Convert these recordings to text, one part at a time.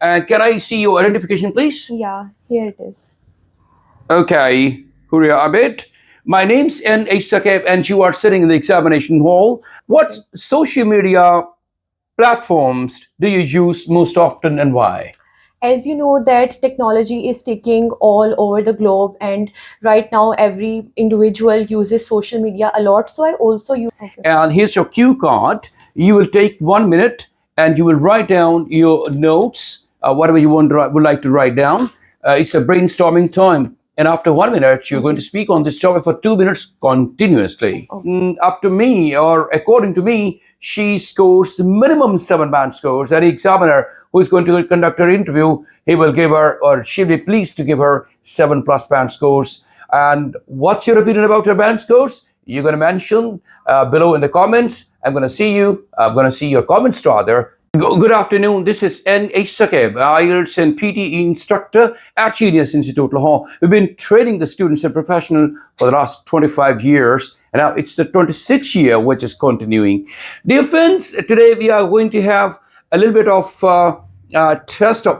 Can I see your identification, please? Yeah, here it is. Okay, Huria Abid. My name's NA Saqib, and you are sitting in the examination hall. What social media platforms do you use most often and why? As you know that technology is taking all over the globe, and right now every individual uses social media a lot. So I also use. Okay. And here's your cue card. You will take 1 minute and you will write down your notes, whatever you would like to write down. It's a brainstorming time. And after 1 minute, you're going to speak on this topic for 2 minutes continuously. Up to me, or according to me, she scores the minimum 7 band scores. Any examiner who is going to conduct her interview, he will give her, or she'll be pleased to give her 7+ band scores. And what's your opinion about her band scores? You're going to mention below in the comments. I'm going to see you. I'm going to see your comments rather. Good afternoon. This is NA Saqib, IELTS and PTE instructor at Genius Institute, Lahore. We've been training the students and professional for the last 25 years. And now it's the 26th year, which is continuing. Dear friends, today we are going to have a little bit of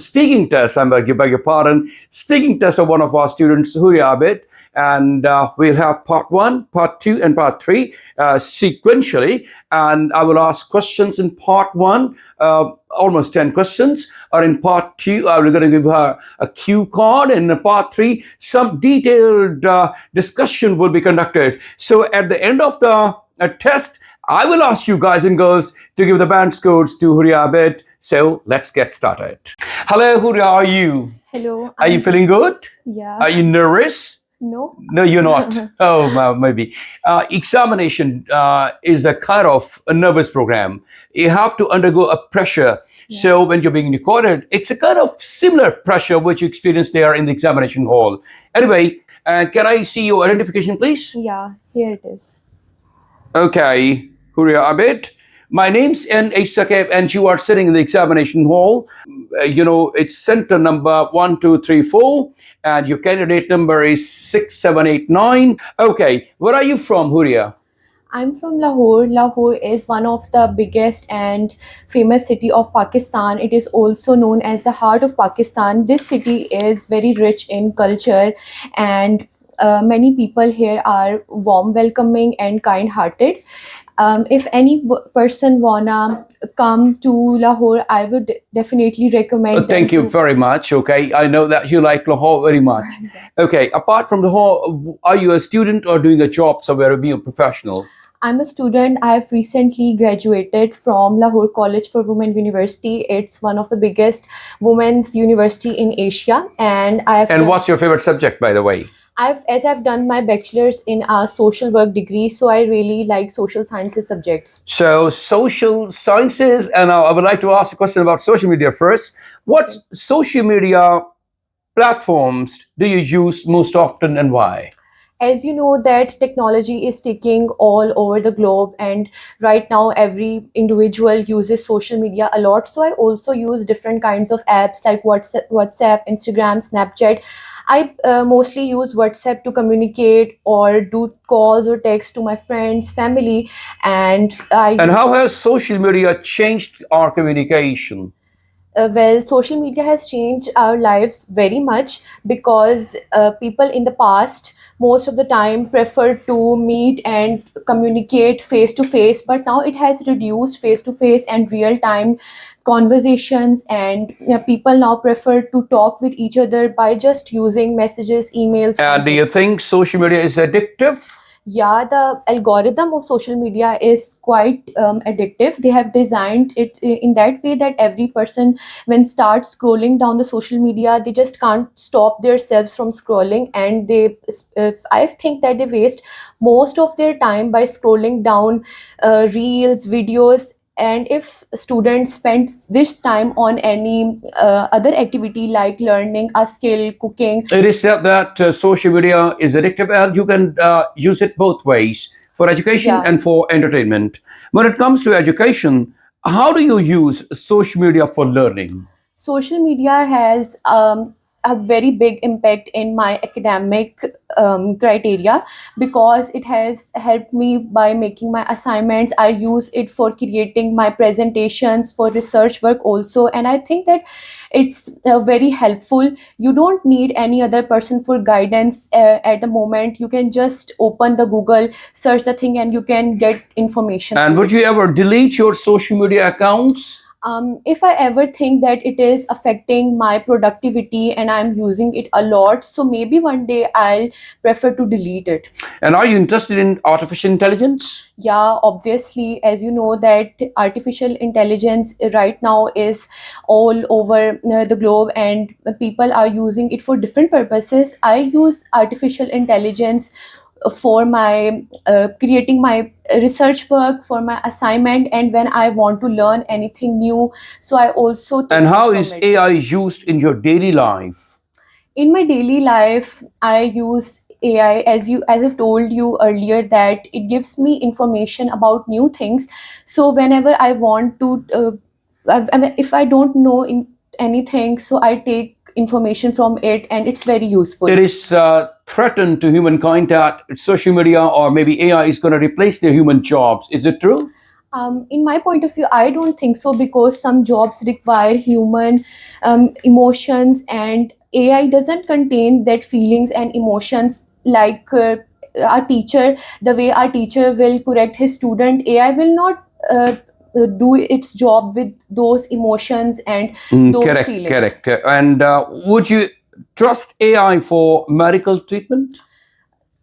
speaking test. I beg your pardon. Speaking test of one of our students, Huria Abid. And we'll have part 1, part 2, and part 3 sequentially. And I will ask questions in part 1, almost 10 questions. Or in part 2, we're going to give her a cue card. And in part 3, some detailed discussion will be conducted. So at the end of the test, I will ask you guys and girls to give the band scores to Huria Abid. So let's get started. Hello, Huria, how are you? Hello. Are you feeling good? Yeah. Are you nervous? No. No, you're not. Oh, maybe. Examination is a kind of a nervous program. You have to undergo a pressure. Yeah. So when you're being recorded, it's a kind of similar pressure which you experience there in the examination hall. Anyway, can I see your identification, please? Yeah, here it is. Okay, Huria Abid. My name's NA Saqib, and you are sitting in the examination hall. It's center number 1234, and your candidate number is 6789. Okay, where are you from, Huria? I'm from Lahore. Lahore is one of the biggest and famous city of Pakistan. It is also known as the heart of Pakistan. This city is very rich in culture, and many people here are warm, welcoming, and kind-hearted. If any person wanna come to Lahore, I would definitely recommend. Thank you very much. Okay, I know that you like Lahore very much. Okay, apart from Lahore, are you a student or doing a job somewhere or being a professional? I'm a student. I have recently graduated from Lahore College for Women University. It's one of the biggest women's university in Asia, and what's your favorite subject, by the way? I've done my bachelor's in a social work degree, so I really like social sciences subjects. So social sciences, and I would like to ask a question about social media first. What social media platforms do you use most often and why? As you know that technology is taking all over the globe, and right now every individual uses social media a lot. So I also use different kinds of apps like WhatsApp, Instagram, Snapchat. I mostly use WhatsApp to communicate or do calls or text to my friends, family, and how has social media changed our communication? Well, social media has changed our lives very much because people in the past most of the time prefer to meet and communicate face to face, but now it has reduced face to face and real time conversations, and people now prefer to talk with each other by just using messages, emails. Do you think social media is addictive? Yeah, the algorithm of social media is quite addictive. They have designed it in that way that every person, when starts scrolling down the social media, they just can't stop themselves from scrolling, and I think that they waste most of their time by scrolling down reels, videos. And if students spend this time on any other activity like learning a skill, cooking. It is said that social media is addictive, and you can use it both ways, for education and for entertainment. When it comes to education, how do you use social media for learning? Social media has a very big impact in my academic criteria, because it has helped me by making my assignments. I use it for creating my presentations, for research work also, and I think that it's very helpful. You don't need any other person for guidance at the moment. You can just open the Google, search the thing, and you can get information And through would it. you ever delete your social media accounts? If I ever think that it is affecting my productivity and I'm using it a lot, so maybe one day I'll prefer to delete it. And are you interested in artificial intelligence? Yeah, obviously, as you know that artificial intelligence right now is all over the globe, and people are using it for different purposes. I use artificial intelligence for my creating my research work, for my assignment, and when I want to learn anything new, so I also take And how it from is it. AI used in your daily life? In my daily life, I use AI, as I've told you earlier, that it gives me information about new things. So whenever I want to if I don't know anything, so I take information from it, and it's very useful. It is threatened to humankind that social media or maybe AI is going to replace their human jobs. Is it true? In my point of view, I don't think so, because some jobs require human emotions, and AI doesn't contain that feelings and emotions like our teacher. The way our teacher will correct his student, AI will not do its job with those emotions and those Correct, feelings. correct. And would you trust AI for medical treatment?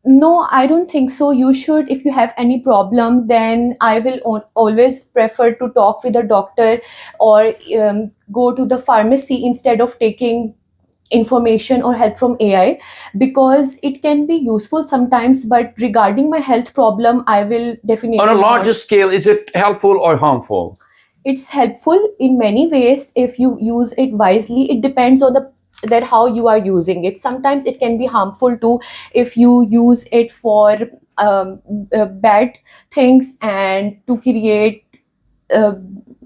No, I don't think so. You should, if you have any problem, then I will always prefer to talk with a doctor, or go to the pharmacy instead of taking information or help from AI, because it can be useful sometimes. But regarding my health problem, I will definitely On a not. larger scale, is it helpful or harmful? It's helpful in many ways if you use it wisely. It depends on the that how you are using it. Sometimes it can be harmful too, if you use it for bad things and to create uh,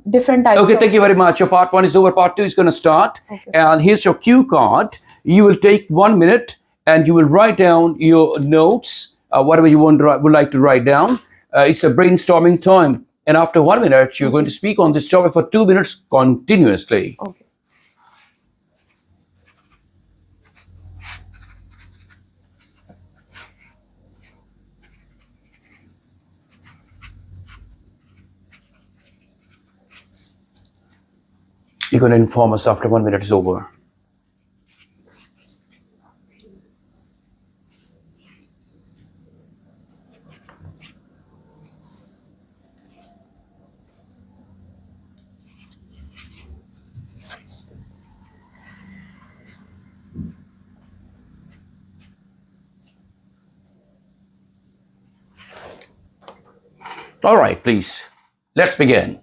different types Okay, of. thank you very much. Your part one is over. Part two is going to start. Okay. And here's your cue card. You will take 1 minute and you will write down your notes, whatever you would like to write down. It's a brainstorming time. And after 1 minute, you're going to speak on this topic for 2 minutes continuously. Okay. You're going to inform us after 1 minute is over. All right, please. Let's begin.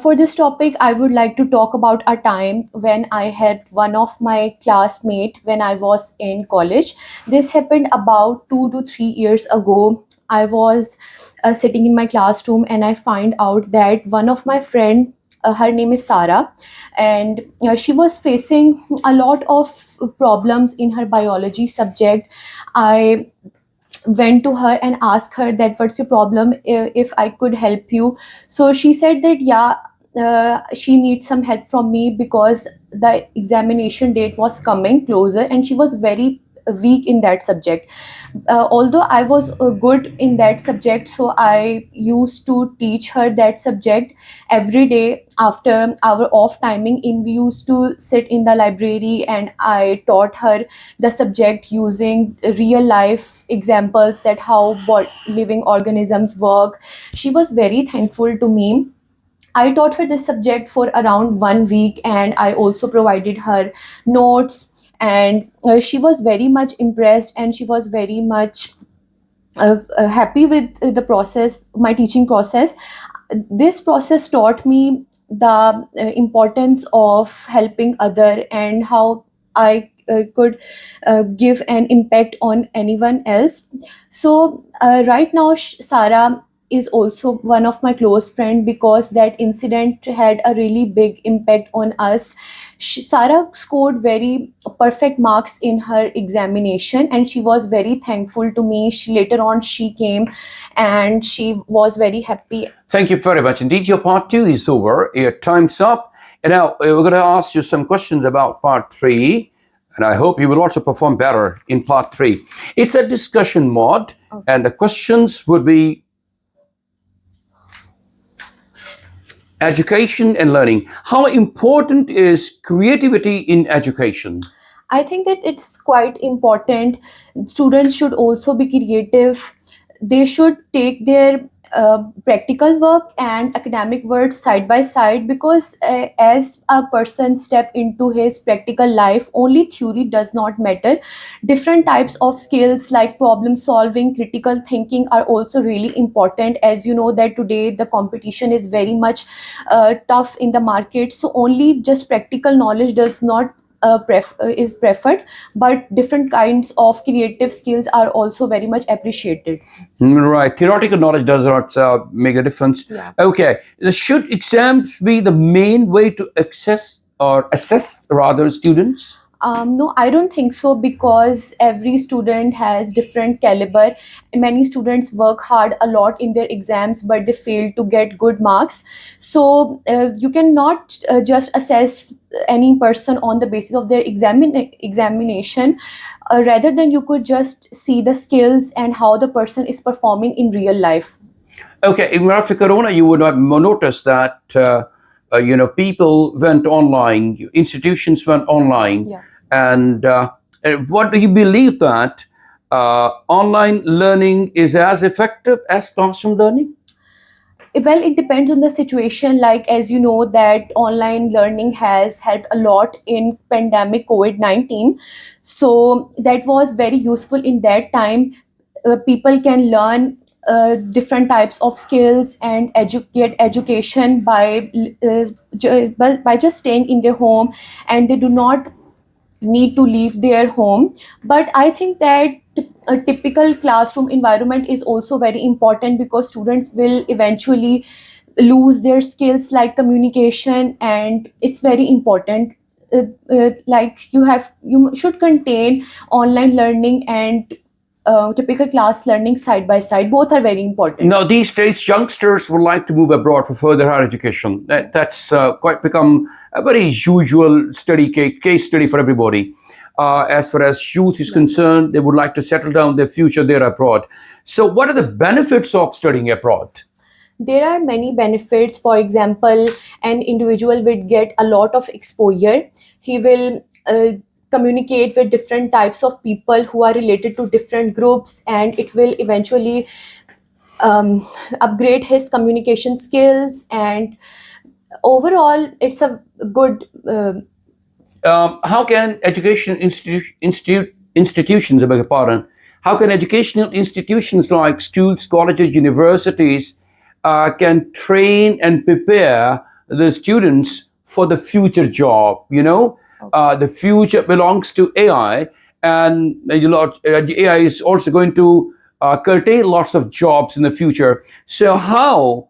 For this topic, I would like to talk about a time when I had one of my classmates when I was in college. This happened about 2 to 3 years ago. I was sitting in my classroom, and I find out that one of my friend, her name is Sarah, and she was facing a lot of problems in her biology subject. I went to her and asked her that what's your problem, if I could help you. So she said that yeah, she needs some help from me because the examination date was coming closer, and she was very weak in that subject. Although I was good in that subject, so I used to teach her that subject every day after our off timing. In we used to sit in the library, and I taught her the subject using real life examples, that how living organisms work. She was very thankful to me. I taught her this subject for around 1 week, and I also provided her notes. And she was very much impressed, and she was very much happy with the process, my teaching process. This process taught me the importance of helping other, and how I could give an impact on anyone else. So right now, Sarah is also one of my close friend, because that incident had a really big impact on us. Sarah scored very perfect marks in her examination, and she was very thankful to me. Later on she came and she was very happy. Thank you very much indeed. Your part 2 is over. Your time's up. And now we're going to ask you some questions about part 3. And I hope you will also perform better in part 3. It's a discussion mode. Okay. And the questions would be education and learning. How important is creativity in education? I think that it's quite important. Students should also be creative. They should take their practical work and academic work side by side, because as a person step into his practical life, only theory does not matter. Different types of skills like problem solving, critical thinking are also really important. As you know that today the competition is very much tough in the market, so only just practical knowledge does not is preferred, but different kinds of creative skills are also very much appreciated. Right. Theoretical knowledge does not make a difference. Yeah. Okay. Should exams be the main way to assess rather students? No, I don't think so, because every student has different caliber. Many students work hard a lot in their exams, but they fail to get good marks. So you cannot just assess any person on the basis of their examination. Rather than you could just see the skills and how the person is performing in real life. Okay, in after Corona, you would have noticed that people went online, institutions went online, Yeah. and what do you believe that online learning is as effective as classroom learning? Well, it depends on the situation. Like, as you know that online learning has helped a lot in pandemic COVID-19, so that was very useful in that time. People can learn different types of skills and get education by just staying in their home, and they do not need to leave their home. But I think that a typical classroom environment is also very important, because students will eventually lose their skills like communication, and it's very important. Like you should contain online learning and typical class learning side by side. Both are very important. Now, these days, youngsters would like to move abroad for further higher education. That's quite become a very usual case study for everybody. As far as youth is concerned, they would like to settle down their future there abroad. So, what are the benefits of studying abroad? There are many benefits. For example, an individual will get a lot of exposure. He will communicate with different types of people who are related to different groups, and it will eventually upgrade his communication skills. And overall, it's a good How can institutions, I beg your pardon, how can educational institutions like schools, colleges, universities can train and prepare the students for the future job? The future belongs to AI, and AI is also going to curtail lots of jobs in the future. So how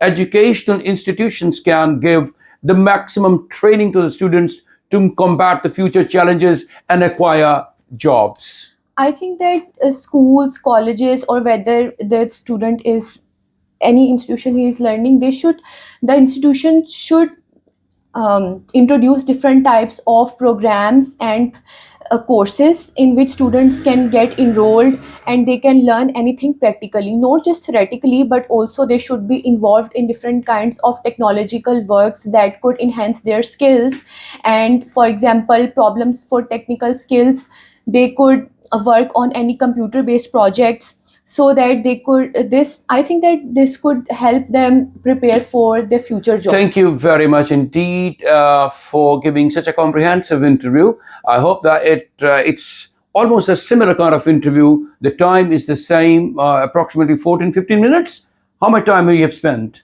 educational institutions can give the maximum training to the students to combat the future challenges and acquire jobs? I think that schools, colleges, or whether the student is any institution he is learning, the institution should introduce different types of programs and courses in which students can get enrolled, and they can learn anything practically, not just theoretically, but also they should be involved in different kinds of technological works that could enhance their skills. And for example, problems for technical skills, they could work on any computer based projects, so that they could I think that this could help them prepare for their future jobs. Thank you very much indeed for giving such a comprehensive interview. I hope that it's almost a similar kind of interview. The time is the same, approximately 14-15 minutes. How much time have you spent?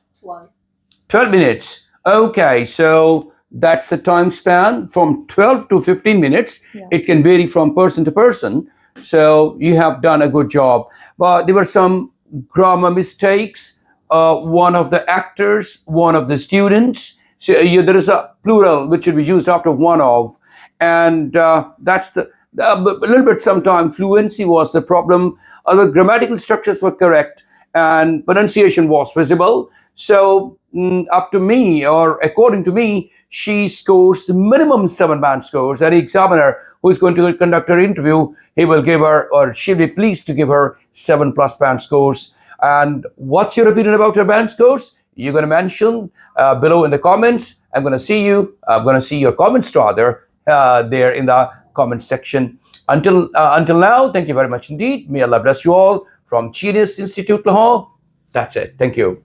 12 minutes. Okay, so that's the time span from 12 to 15 minutes. Yeah. It can vary from person to person. So you have done a good job. But there were some grammar mistakes, one of the actors, one of the students. So there is a plural which should be used after one of, and that's the a little bit. Sometimes fluency was the problem. Other grammatical structures were correct, and pronunciation was visible. So up to me, or according to me, she scores the minimum 7 band scores. Any examiner who is going to conduct her interview, he will give her, or she'll be pleased to give her 7+ band scores. And what's your opinion about her band scores? You're going to mention below in the comments. I'm going to see you. I'm going to see your comments rather there in the comment section. Until now, thank you very much indeed. May Allah bless you all from Genius Institute Lahore. That's it. Thank you.